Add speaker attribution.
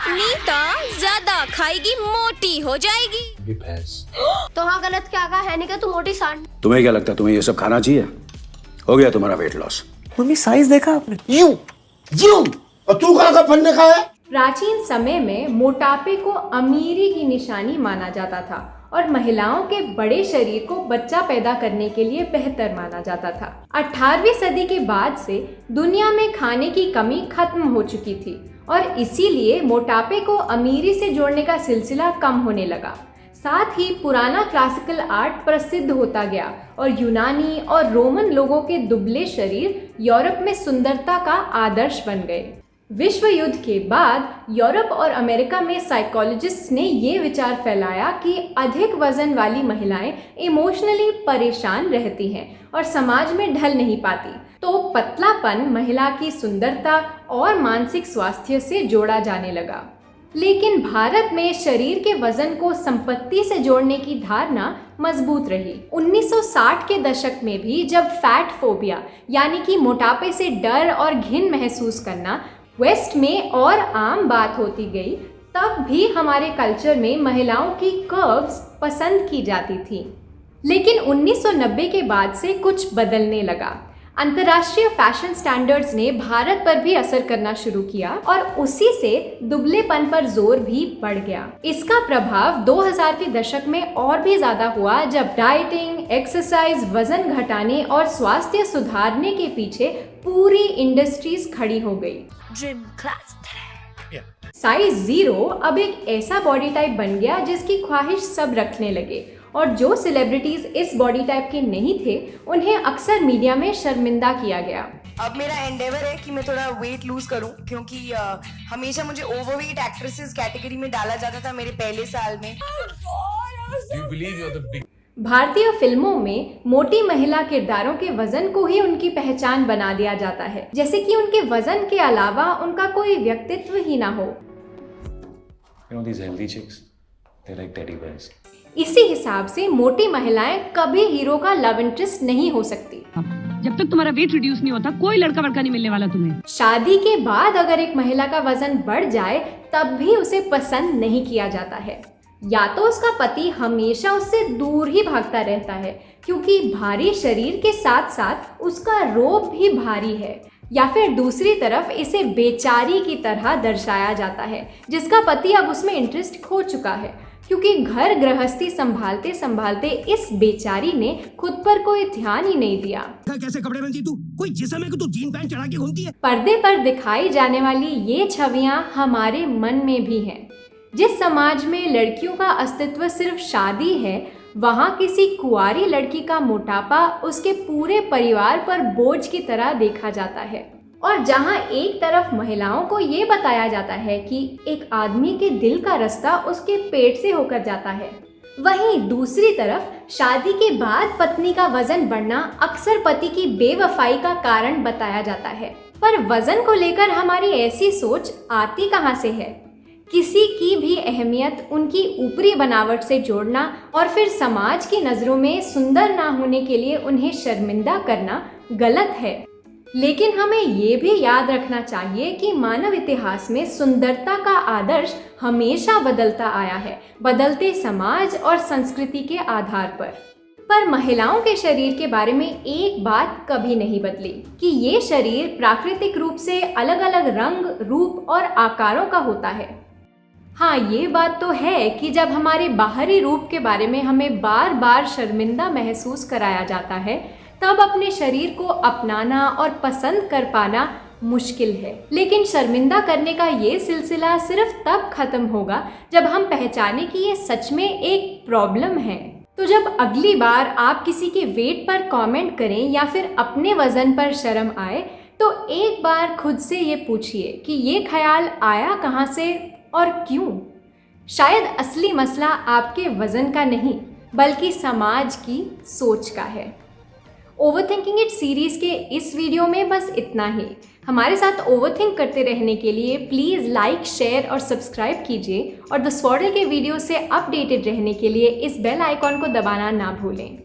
Speaker 1: नीता ज्यादा खाएगी मोटी हो जाएगी।
Speaker 2: तो हाँ गलत क्या कहा है, नहीं क्या तू मोटी सांड।
Speaker 3: तुम्हें क्या लगता है तुम्हें ये सब खाना चाहिए? हो गया तुम्हारा वेट लॉस।
Speaker 4: मम्मी साइज देखा आपने?
Speaker 5: यू और तू कहाँ का फंड का है?
Speaker 6: प्राचीन समय में मोटापे को अमीरी की निशानी माना जाता था और महिलाओं के बड़े शरीर को बच्चा पैदा करने के लिए बेहतर माना जाता था। 18वीं सदी के बाद से दुनिया में खाने की कमी खत्म हो चुकी थी और इसीलिए मोटापे को अमीरी से जोड़ने का सिलसिला कम होने लगा। साथ ही पुराना क्लासिकल आर्ट प्रसिद्ध होता गया और यूनानी और रोमन लोगों के दुबले शरीर यूरोप में सुंदरता का आदर्श बन गए। विश्व युद्ध के बाद यूरोप और अमेरिका में साइकोलॉजिस्ट्स ने ये विचार फैलाया कि अधिक वजन वाली महिलाएं इमोशनली परेशान रहती हैं और समाज में ढल नहीं पाती, तो पतलापन महिला की सुंदरता और मानसिक स्वास्थ्य से जोड़ा जाने लगा। लेकिन भारत में शरीर के वजन को संपत्ति से जोड़ने की धारणा मजबूत रही। 1960 के दशक में भी जब फैट फोबिया यानी कि मोटापे से डर और घिन महसूस करना वेस्ट में और आम बात होती गई, तब भी हमारे कल्चर में महिलाओं की कर्व्स पसंद की जाती थी। लेकिन 1990 के बाद से कुछ बदलने लगा। अंतर्राष्ट्रीय फैशन स्टैंडर्ड्स ने भारत पर भी असर करना शुरू किया और उसी से दुबलेपन पर जोर भी बढ़ गया। इसका प्रभाव 2000 के दशक में और भी ज्यादा हुआ जब डाइटिंग, एक्सरसाइज, वजन घटाने और स्वास्थ्य सुधारने के पीछे पूरी इंडस्ट्रीज खड़ी हो गई।
Speaker 1: ड्रीम क्लास
Speaker 6: साइज 0 अब एक ऐसा बॉडी टाइप बन गया जिसकी ख्वाहिश सब रखने लगे और जो सेलिब्रिटीज इस बॉडी टाइप के नहीं थे उन्हें अक्सर मीडिया में शर्मिंदा किया गया।
Speaker 7: अब मेरा एंडेवर है कि मैं थोड़ा वेट लूज करूं क्योंकि हमेशा मुझे ओवरवेट एक्ट्रेसेस कैटेगरी में डाला जाता था मेरे पहले साल में।
Speaker 6: भारतीय फिल्मों में मोटी महिला किरदारों के वजन को ही उनकी पहचान बना दिया जाता है, जैसे कि उनके वजन के अलावा उनका कोई व्यक्तित्व ही ना हो।
Speaker 4: these healthy chicks, they're like teddy bears.
Speaker 6: इसी हिसाब से मोटी महिलाएं कभी हीरो का लव इंटरेस्ट नहीं हो सकती।
Speaker 8: जब तक तुम्हारा वेट रिड्यूस नहीं होता कोई लड़का वड़का नहीं मिलने वाला तुम्हें।
Speaker 6: शादी के बाद अगर एक महिला का वजन बढ़ जाए तब भी उसे पसंद नहीं किया जाता है, या तो उसका पति हमेशा उससे दूर ही भागता रहता है क्योंकि भारी शरीर के साथ साथ उसका रोब भी भारी है, या फिर दूसरी तरफ इसे बेचारी की तरह दर्शाया जाता है जिसका पति अब उसमें इंटरेस्ट खो चुका है क्योंकि घर गृहस्थी संभालते संभालते इस बेचारी ने खुद पर कोई ध्यान ही नहीं दिया।
Speaker 5: कैसे कपड़े पहनती तू? कोई जिस्म है कि तू जीन पैंट चढ़ा के घूमती है?
Speaker 6: पर्दे पर दिखाई जाने वाली ये छवियां हमारे मन में भी हैं। जिस समाज में लड़कियों का अस्तित्व सिर्फ शादी है, वहाँ किसी कुंवारी लड़की का मोटापा उसके पूरे परिवार पर बोझ की तरह देखा जाता है। और जहाँ एक तरफ महिलाओं को ये बताया जाता है कि एक आदमी के दिल का रास्ता उसके पेट से होकर जाता है, वहीं दूसरी तरफ शादी के बाद पत्नी का वजन बढ़ना अक्सर पति की बेवफाई का कारण बताया जाता है। पर वजन को लेकर हमारी ऐसी सोच आती कहाँ से है? किसी की भी अहमियत उनकी ऊपरी बनावट से जोड़ना और फिर समाज की नज़रों में सुंदर ना होने के लिए उन्हें शर्मिंदा करना गलत है। लेकिन हमें ये भी याद रखना चाहिए कि मानव इतिहास में सुंदरता का आदर्श हमेशा बदलता आया है, बदलते समाज और संस्कृति के आधार पर महिलाओं के शरीर के बारे में एक बात कभी नहीं बदली कि ये शरीर प्राकृतिक रूप से अलग अलग रंग, रूप और आकारों का होता है। हाँ, ये बात तो है कि जब हमारे बाहरी रूप के बारे में हमें बार बार शर्मिंदा महसूस कराया जाता है, तब अपने शरीर को अपनाना और पसंद कर पाना मुश्किल है। लेकिन शर्मिंदा करने का ये सिलसिला सिर्फ तब खत्म होगा जब हम पहचाने कि ये सच में एक प्रॉब्लम है। तो जब अगली बार आप किसी के वेट पर कमेंट करें या फिर अपने वजन पर शर्म आए, तो एक बार खुद से ये पूछिए कि ये ख्याल आया कहाँ से और क्यों। शायद असली मसला आपके वजन का नहीं बल्कि समाज की सोच का है। ओवरथिंकिंग इट सीरीज़ के इस वीडियो में बस इतना ही। हमारे साथ ओवरथिंक करते रहने के लिए प्लीज़ लाइक, शेयर और सब्सक्राइब कीजिए और द स्वॉडल के वीडियो से अपडेटेड रहने के लिए इस बेल आइकॉन को दबाना ना भूलें।